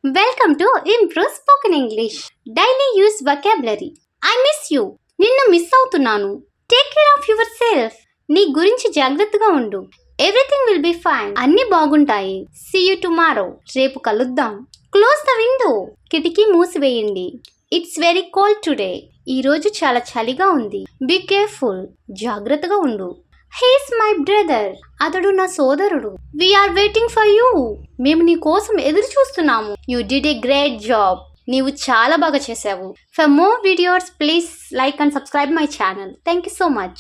Welcome to Improve Spoken English. Daily use vocabulary. I miss you. నిన్ను miss అవుతున్నాను. Take care of yourself. నీ గురించి జాగ్రత్తగా ఉండు. Everything will be fine. అన్నీ బాగుంటాయి. See you tomorrow. రేపు కలుద్దాం. Close the window. కిటికీ మూసివేయండి. It's very cold today. ఈ రోజు చాలా చలిగా ఉంది. Be careful. జాగ్రత్తగా ఉండు. He's my brother. అతడు నా సోదరుడు. We're waiting for you. మేము నీ కోసం ఎదురు చూస్తున్నాము. You did a great job. నీవు చాలా బాగా చేసావు. For more videos please like and subscribe my channel. Thank you so much.